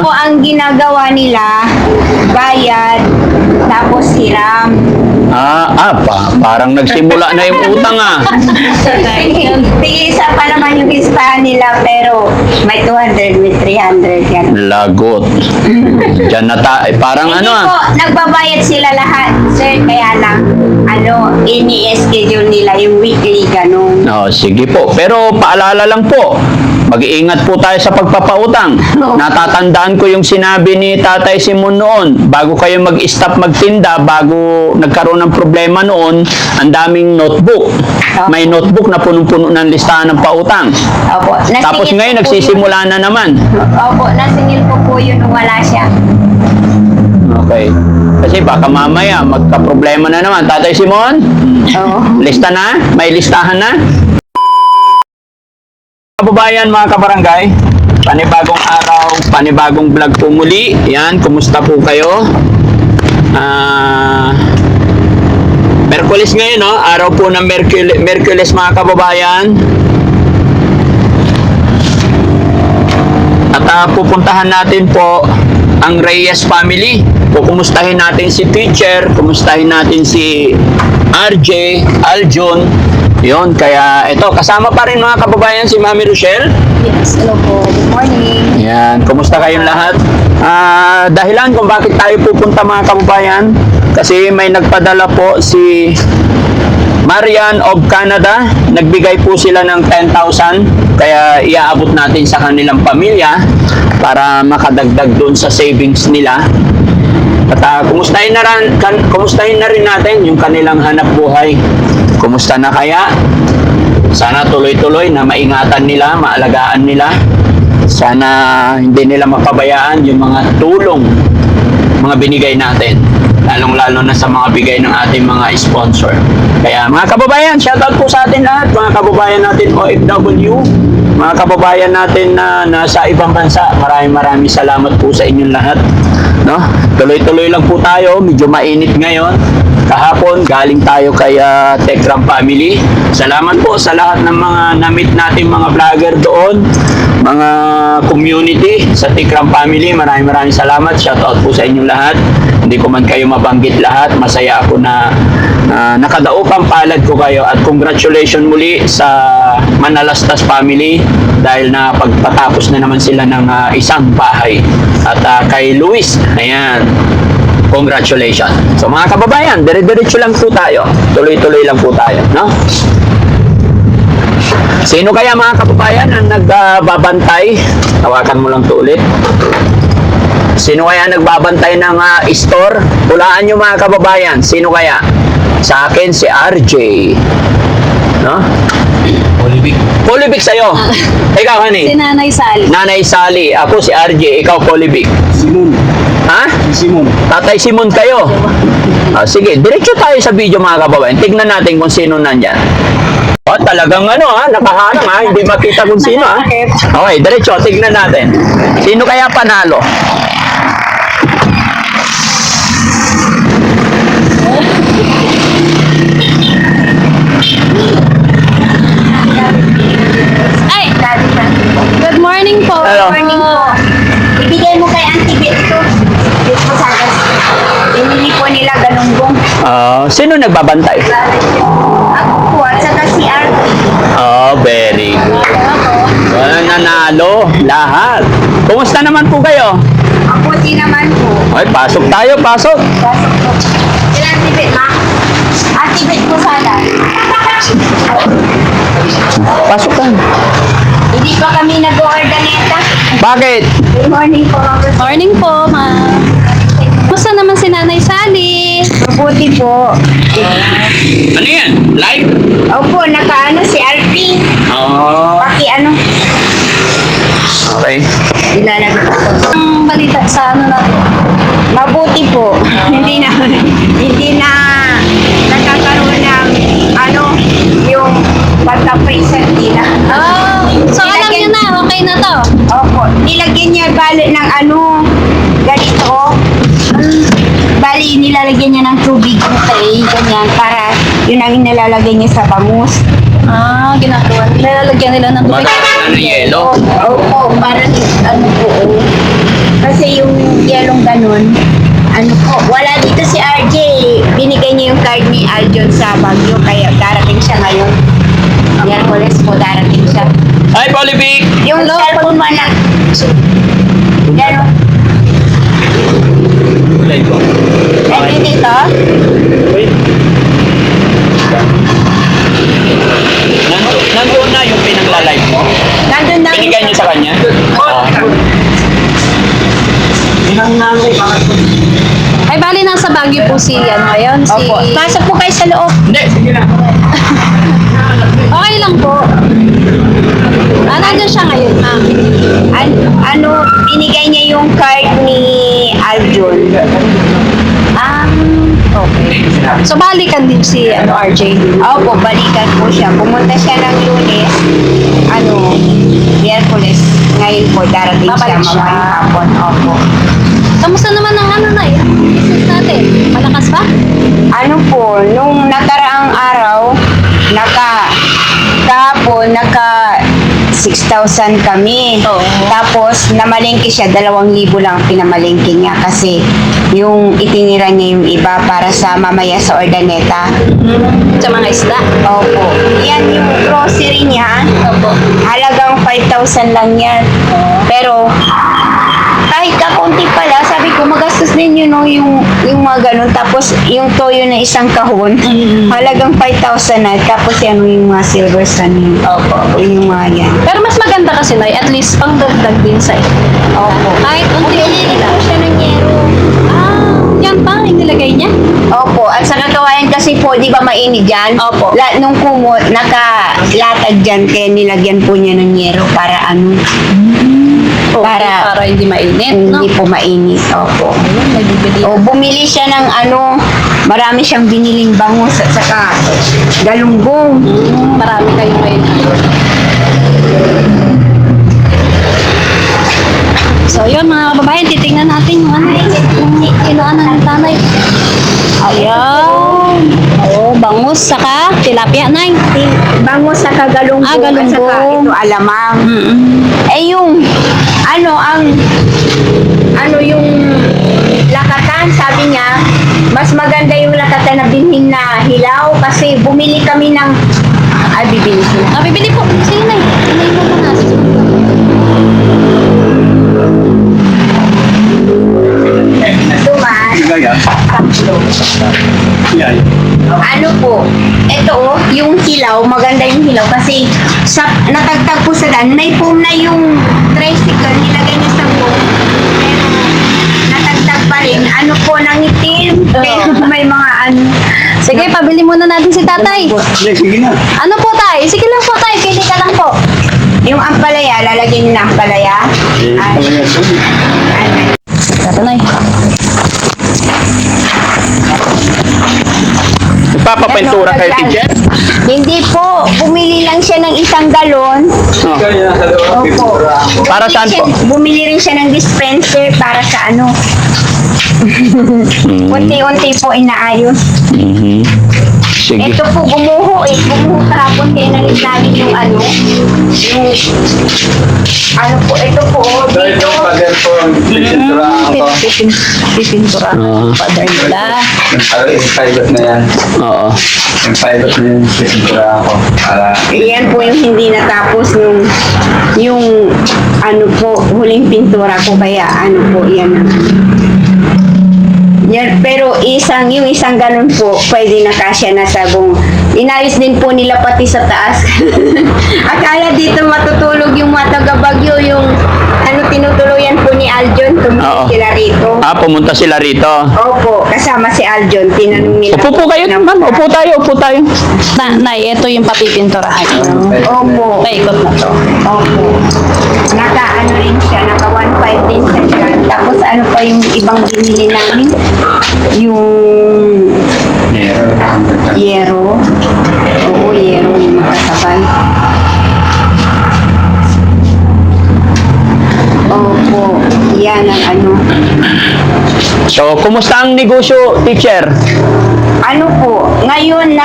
Po ang ginagawa nila, bayad, tapos hiram. Parang nagsimula na yung utang Isa pa naman yung listahan nila, pero may 200, may 300 yan. Lagot. Diyan na parang Hindi po, nagbabayad sila lahat, sir, kaya lang, ini-schedule nila yung weekly, ganun. Sige po. Pero paalala lang po, mag-iingat po tayo sa pagpapautang. Natatandaan ko yung sinabi ni Tatay Simon noon, bago kayo mag-stop magtinda, bago nagkaroon ng problema noon, ang daming notebook. May notebook na punong-puno ng listahan ng pautang. Opo. Tapos ngayon, nagsisimula na naman. Opo, nasingil po yun nung wala siya. Okay. Kasi baka mamaya, magka-problema na naman. Tatay Simon? Oo. Lista na? May listahan na? Kababayan, mga kabarangay, panibagong araw, panibagong vlog po muli. Yan, kumusta po kayo? Merkulis ngayon, no? Araw po ng Merkulis, mga kababayan. At pupuntahan natin po ang Reyes family. Kumustahin natin si teacher, kumustahin natin si RJ, Aljon. Yun, kaya ito, kasama pa rin mga kababayan si Mami Rochelle. Yes, hello po. Good morning. Yan, kumusta kayong lahat? Dahilan kung bakit tayo pupunta mga kababayan, kasi may nagpadala po si Marian of Canada. Nagbigay po sila ng 10,000, kaya iaabot natin sa kanilang pamilya para makadagdag doon sa savings nila. At kumustahin na rin natin yung kanilang hanap buhay. Kumusta na kaya? Sana tuloy-tuloy na maingatan nila, maalagaan nila. Sana hindi nila mapabayaan yung mga tulong, mga binigay natin. Lalong-lalo na sa mga bigay ng ating mga sponsor. Kaya mga kababayan, shoutout po sa atin lahat. Mga kababayan natin OFW, mga kababayan natin na nasa ibang bansa, maraming salamat po sa inyong lahat. No? Tuloy-tuloy lang po tayo, medyo mainit ngayon. Kahapon, galing tayo kay Tekram Family. Salamat po sa lahat ng mga na-meet natin mga vlogger doon, mga community sa Tekram Family. Maraming salamat. Shoutout po sa inyong lahat. Hindi ko man kayo mabanggit lahat. Masaya ako na nakadaupang palad ko kayo. At congratulations muli sa Manalastas Family dahil na pagpatapos na naman sila ng isang bahay. At kay Luis, ayan, congratulations. So mga kababayan, dire-diretso lang po tayo. Tuloy-tuloy lang po tayo, no? Sino kaya mga kababayan ang nagbabantay? Tawakan mo lang to ulit. Sino kaya nagbabantay ng store? Hulaan nyo mga kababayan. Sino kaya? Sa akin, si RJ. No? Polybig sa'yo. Ikaw, honey? Si Nanay Sally. Nanay Sally. Ako si RJ. Ikaw, Polybig. Simon. Ha? Simon. Tatay Simon kayo. Sige, diretso tayo sa video mga kababayan. Tignan natin kung sino nandyan. Talagang nakaharang hindi makita kung sino Okay, diretso, tignan natin. Sino kaya panalo? Ay! Good morning po. Hello. Good morning po. Ibigay mo kay Auntie Bet ito. Bet po sa akin. Pinili po nila galunggong. Sino nagbabantay? Ako po at saka si RJ. Very good. Nanalo lahat. Kumusta naman po kayo? Ako din naman po. Ay, pasok tayo, pasok. Pasok po. Sila Auntie Bet, ma. Auntie Bet po sana. Pasok ka. Hindi pa kami nag-ordaneta. Bakit? Good morning po. Good morning po, ma'am. Kumusta naman si Nanay Sally? Mabuti po. Ano yan? Live? Opo, nakaano si RP. Okay. Ilalagay ko. Ang balita sa natin? Mabuti po. Hindi na nagkakaroon ng yung pagka-present nila. So alam niyo na, okay na to. Opo. Nilagyan niya bali ng ganito. Bali, nilalagyan niya ng tubig. Okay, ganyan. Para yun ang nilalagay niya sa bangus. Ginagawa. Nilalagyan nila ng tubig. Magkakaroon ng yelo. Opo, para po. Kasi yung yelong ganun, ano po, wala dito si RJ. Binigay niya yung card ni Aljon sa Baguio, kaya darating siya ngayon. Miyerkules po darating siya. Hi, Polivic! Yung cellphone mo na. Gano'n? Ay, dito? Nandoon na yung pinagla-live mo. Nandun na. Binigay niyo sa kanya? Ay, bali nasa Baguio po si, ngayon, si... Opo. Pasok po kayo sa loob. Hindi, sige na. Okay lang po. Nandun siya ngayon, ma'am. Ano, binigay niya yung card ni Aljon. Okay. So, balikan din si, RJ. Opo, balikan po siya. Pumunta siya ng Lunes, Miyerkules. Ngayon po, darating siya Babalik siya. mamayang hapon. Opo. Kamusta naman ang business natin? Malakas ba? Ano po, nung nakaraang araw, kahapon, 6,000 kami. Oo. Tapos, namalengke siya, 2,000 lang pinamalengke niya kasi yung itinira niya yung iba para sa mamaya sa Ordaneta. Sa mga isda? Opo. Yan yung grocery niya. Opo. Halagang 5,000 lang yan. Pero, kahit kakunti pala, sabi ko, magastos din yun, no, yung mga ganun. Tapos, yung toyo na isang kahon, halagang 5,000 na. Tapos, yan, yung mga silver sun, Opo. yung mga yan. Pero mas maganda kasi, Nay, at least pang dagdag din sa Opo. kahit unti-unti lang. siya ng yero. Yan pa, inilagay niya? Opo. At sa kakawayan kasi po, di ba mainit dyan? Opo. Nung kumot, nakalatag dyan, kaya nilagyan po niya ng yero para Para hindi mainit, no? hindi po mainit. Opo. Ayun, may bibili. O, bumili siya ng marami siyang biniling bangus at saka galunggong. Marami kayo ngayon. So, yun mga kababayan, titingnan natin yung yung kinuanan ng tanay. Ayan. Oh, bangus, saka tilapia, Nay. Bangus saka galunggong. Galunggong. At saka ito alamang. Eh yung, yung lakatan, sabi niya, mas maganda yung lakatan na binhin na hilaw kasi bumili kami ng, bibili sila. Bibili po. Sige, Nay. Nay mo na. Duman, Gaya. tatlo. Yan. Ano po, ito yung hilaw, maganda yung hilaw kasi natagtag po sa daan, may foam na yung tricycle, nilagay niya sa foam. Pero natagtag pa rin, po, nangitim. Kaya may mga Sige, pabili muna natin si tatay. Sige na. Ano po, tay? Sige lang po, tay. Pili ka lang po. yung ampalaya, lalagyan niyo na ampalaya. Ito, Nay. Ipapapintura kay teacher? Hindi po, bumili lang siya ng 1 galon. Opo. Para saan po? Bumili rin siya ng dispenser para sa unti-unti po inaayos. Sige. Ito po, gumuho kahapon kaya nalit yung po, ito po, dito. Pipintura. Father nila. Yung pilot na yan. Oo. Yung pilot na yun, pintura ako. Para Yan po yung hindi natapos yung huling pintura ko kaya po yan. Yan, pero yung isang ganun po, pwede na kasya na sa buong. Inayos din po nila pati sa taas. Akala dito matutulog yung mga taga-Bagyo, yung tinutuluyan po ni Aljon, Oo. tumulong sila rito. Pumunta sila rito. Opo, kasama si Aljon, tinanong nila. Upo po kayo, ma'am. Upo tayo. Nay, ito yung papipinturahan. Opo. Paikot na to. Opo. Naka rin siya, naka 1.5 din sa dyan. Tapos pa yung ibang binili namin? Yung yero. Oo, yero yung makasabay. Opo, yan ang So, kumusta ang negosyo, teacher? po, ngayon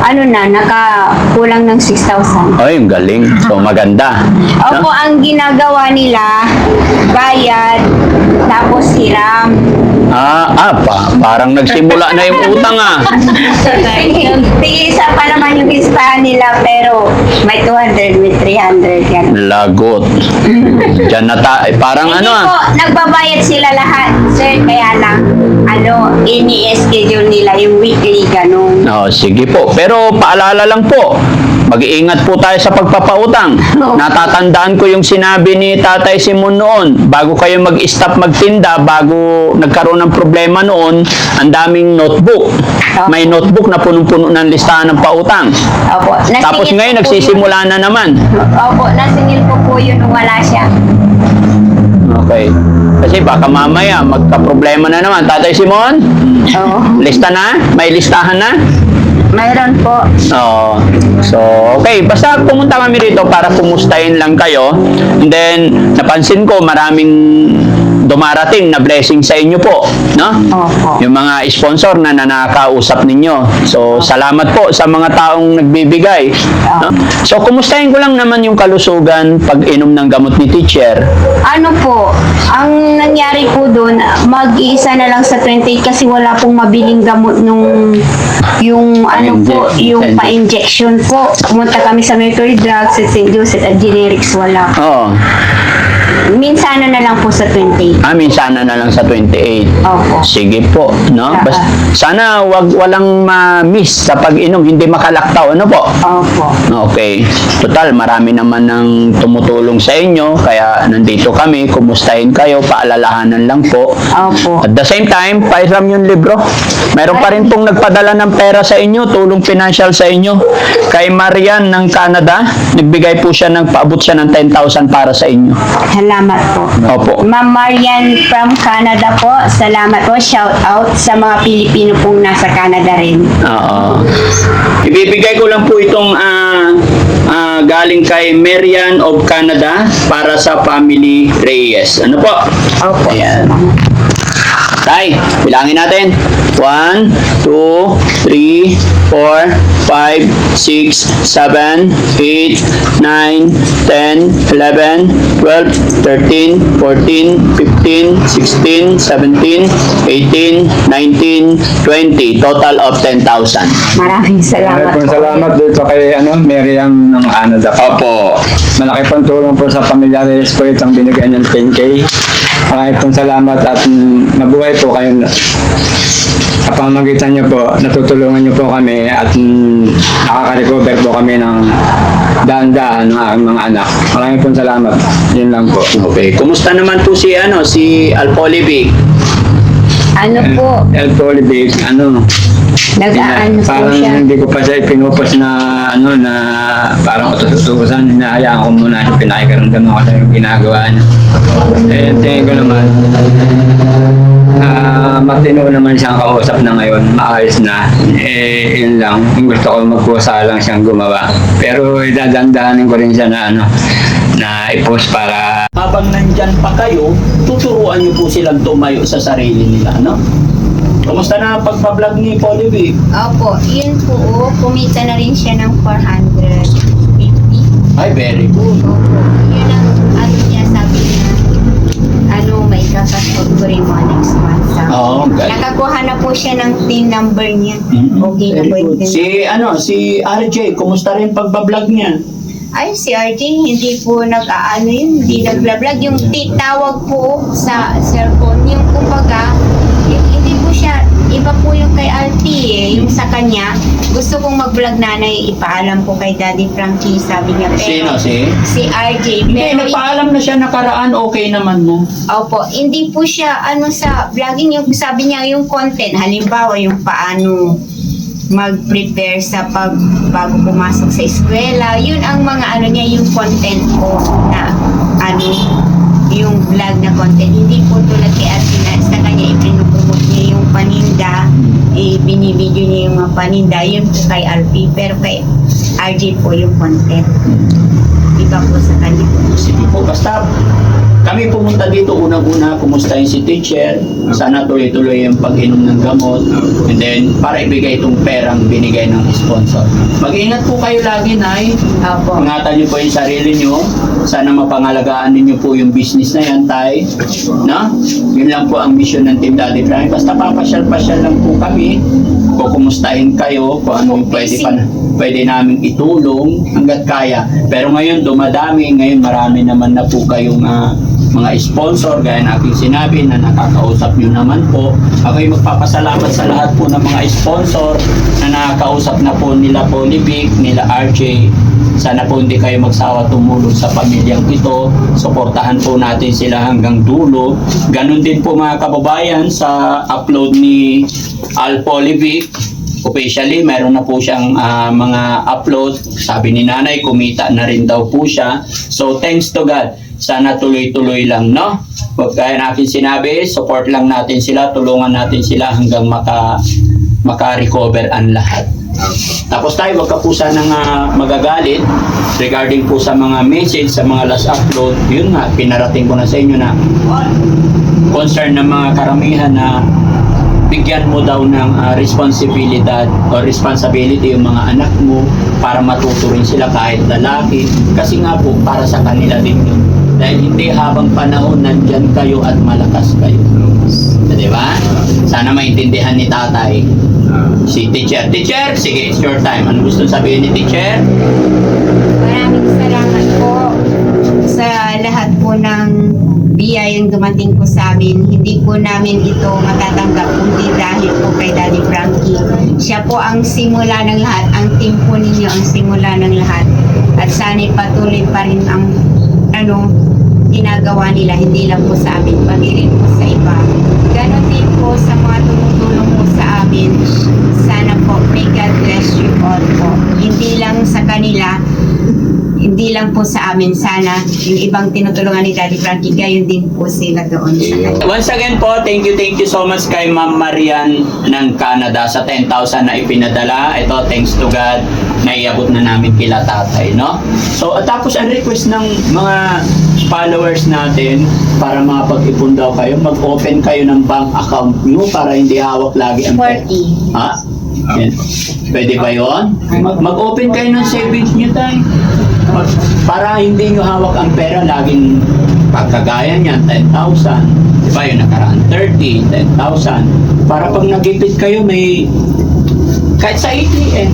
ano na, nakakulang ng 6,000. Ay, yung galing. So, maganda. Opo, ang ginagawa nila, bayad, tapos hiram. Parang nagsimula na yung utang Tig-isa pa naman yung listahan nila, pero may 200, may 300 yan. Lagot. Diyan na parang Hindi po, nagbabayad sila lahat, sir, kaya lang, ini-schedule nila yung weekly, ganun. Oh, sige po. Pero paalala lang po, mag-iingat po tayo sa pagpapautang. Natatandaan ko yung sinabi ni Tatay Simon noon, bago kayo mag-stop magtinda, bago nagkaroon ng problema noon, ang daming notebook. May notebook na punong-puno ng listahan ng pautang. Opo, Tapos nasingil ngayon, ko po nagsisimula na naman. Opo, nasingil ko po yun nung wala siya. Okay. Kasi baka mamaya, magka-problema na naman. Tatay Simon, Oo. lista na? May listahan na? Mayroon po. Oo. So, okay. Basta pumunta kami rito para kumustahin lang kayo. And then, napansin ko maraming dumarating na blessing sa inyo po. No? Opo. Yung mga sponsor na nakakausap ninyo. So, salamat po sa mga taong nagbibigay. No? So, kumustahin ko lang naman yung kalusugan pag-inom ng gamot ni teacher. Ano po, ang nangyari po doon, mag-iisa na lang sa 28 kasi wala pong mabiling gamot nung yung ano po, yung pa-injection po. Pumunta kami sa Mercury Drugs at St. Joseph at Generics, wala. Oo. Minsan na lang po sa 28. Minsan na lang sa 28. Opo. Sige po, no? Sana walang ma-miss sa pag-inom, hindi makalaktaw, ano po? Opo. Okay. Total, marami naman ng tumutulong sa inyo, kaya nandito kami, kumustahin kayo, paalalahanan lang po. Opo. At the same time, pairam yung libro. Meron pa rin pong nagpadala ng pera sa inyo, tulong financial sa inyo. Kay Marian ng Canada, nagbigay po siya paabot siya ng 10,000 para sa inyo. Salamat po. Opo. Ma'am Marian from Canada po, salamat po. Shout out sa mga Pilipino pong nasa Canada rin. Oo. Ibibigay ko lang po itong galing kay Marian of Canada para sa family Reyes. Ano po? Opo. Ayan. Tay, bilangin natin. 1, 2, 3, 4, 5, 6, 7, 8, 9, 10, 11, 12, 13, 14, 15, 16, 17, 18, 19, 20. Total of 10,000. Maraming salamat Maraming po. salamat dito kay Miriam ng Canada. Opo. Malaki pong tulong po sa pamilya Reyes po itong binigay ng 10K. Maraming pong salamat at mabuhay po kayo. Sa pamamagitan niyo po, natutulungan niyo po kami at nakaka-recover po kami ng daan-daan ng aking mga anak. Maraming pong salamat. Yun lang po. Okay. Kumusta naman po si Alpolivic? Ano po, El Polivic, nag-aano po parang siya. hindi ko pa siya pinupos na na parang ututusan, hinahayaan ko muna yung pinakikaramdam ko sa yung ginagawa niya. Tingin ko naman matino naman siyang kausap na ngayon, maayos na. Yun lang, yung gusto ko magkusa lang siyang gumawa. Pero dadandahanin ko rin siya na i-post para Habang nandyan pa kayo, tuturuan niyo po silang tumayo sa sarili nila, no? Kumusta na ang pagpa-vlog ni Polivic? Opo, yun po, kumita na rin siya ng 450. Ay, very good. Opo, yun ang niya, sabi niya, may kakasod ko rin mo next month. Oo, galing. Nakakuha na po siya ng team number niya. Okay na po yung Si RJ, kumusta rin pagbablog niya? Ay, si RJ, hindi po hindi nag-vlog. Yung tawag po sa cellphone, yung kumbaga, hindi po siya, iba po yung kay RT Yung sa kanya, gusto kong mag-vlog nanay, ipaalam ko kay Daddy Frankie, sabi niya. Pero, si RJ, Hindi, pero nagpaalam na siya nakaraan, okay naman na. opo, hindi po siya sa vlogging yung sabi niya yung content, halimbawa yung paano mag-prepare sa bago pumasok sa eskwela, yun ang mga niya yung content ko na yung vlog na content, hindi po tulad kay Arsina, sa kanya ipinopromote niya yung paninda, binibideo niya yung mga paninda, yun po kay Alfie, pero kay RJ po yung content. Iba iba po sa kanya. Sige po, basta kami pumunta dito unang-una, kumustahin si teacher, sana tuloy-tuloy yung pag-inom ng gamot, and then para ibigay itong perang binigay ng sponsor. Mag-ingat po kayo lagi, Nay. Opo. Ingatan niyo po yung sarili niyo. Sana mapangalagaan ninyo po yung business na yan, Tay. No? Yun lang po ang mission ng Team Daddy Frankie. Basta papasyal-pasyal lang po kami. Kukumustahin kayo kung ano yung pwede namin itulong hanggat kaya. Pero ngayon dumadami, ngayon marami naman na po kayong mga sponsor, gaya na aking sinabi na nakakausap nyo naman po. Ako'y magpapasalamat sa lahat po ng mga sponsor na nakakausap na po nila Polivic, nila RJ. Sana po hindi kayo magsawa tumulong sa pamilyang ito. Suportahan po natin sila hanggang dulo. Ganon din po mga kababayan sa upload ni Al Polivic. Officially, meron na po siyang mga upload. Sabi ni nanay, kumita na rin daw po siya. So, thanks to God. Sana tuloy-tuloy lang, no? Kaya natin sinabi, support lang natin sila, tulungan natin sila hanggang maka-recover ang lahat. Tapos tayo, wag ka po sanang magagalit regarding po sa mga message, sa mga last upload. Yun nga, pinarating ko na sa inyo na concern ng mga karamihan na bigyan mo daw ng responsibilidad o responsibility yung mga anak mo para matuto rin sila kahit lalaki. Kasi nga po, para sa kanila din yun. Dahil hindi habang panahon nandyan kayo at malakas kayo. Di ba? Sana maintindihan ni tatay. Si teacher. Teacher, sige, it's your time. Ano gusto sabihin ni teacher? Maraming salamat po sa lahat po ng biyayang dumating po sa amin. Hindi po namin ito matatanggap kundi dahil po kay Daddy Frankie. Siya po ang simula ng lahat. Ang team po ninyo ang simula ng lahat. At sana'y patuloy pa rin ang ginagawa nila. Hindi lang po sa amin, pati rin po sa iba. Ganon din po sa mga tumutulong po sa amin. Sana po, may God bless you all po. Hindi lang sa kanila, hindi lang po sa amin, sana yung ibang tinutulungan ni Daddy Frankie, gayon din po sila doon sa kanya. Once again po, thank you so much kay Ma'am Marian ng Canada sa 10,000 na ipinadala. Ito, thanks to God, naiabot na namin kila tatay, no? So, at tapos ang request ng mga followers natin para makapag-ipon daw kayo, mag-open kayo ng bank account nyo para hindi hawak lagi ang 40. Ha? Yan. Pwede ba yun? Mag-open kayo ng savings nyo tayo. Para hindi nyo hawak ang pera, laging pagkagaya niyan, 10,000. Diba yung nakaraan? 30, 10,000. Para pag nagipit kayo, may kahit sa ATM.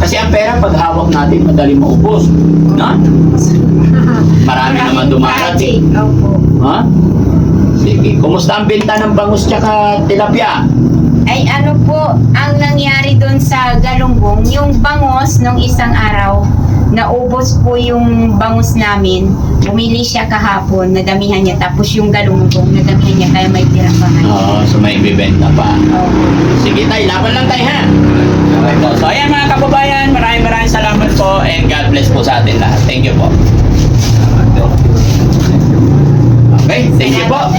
Kasi ang pera, pag hawak natin, madali maubos. No? Marami naman dumarating. Opo. Ha? Sige. Kumusta ang benta ng bangus tsaka tilapia? Ay ano po, ang nangyari doon sa Galunggong, yung bangus nung isang araw, naubos po yung bangus namin. Bumili siya kahapon, nadamihan niya. Tapos yung Galunggong, nadamihan niya, kaya may tira pa ngayon. Oo, so may bibenta pa. Opo. Sige tayo, laban lang tayo ha. Okay po. So ayan mga kababayan, maraming salamat po and God bless po sa atin lahat. Thank you po. Okay, thank you po.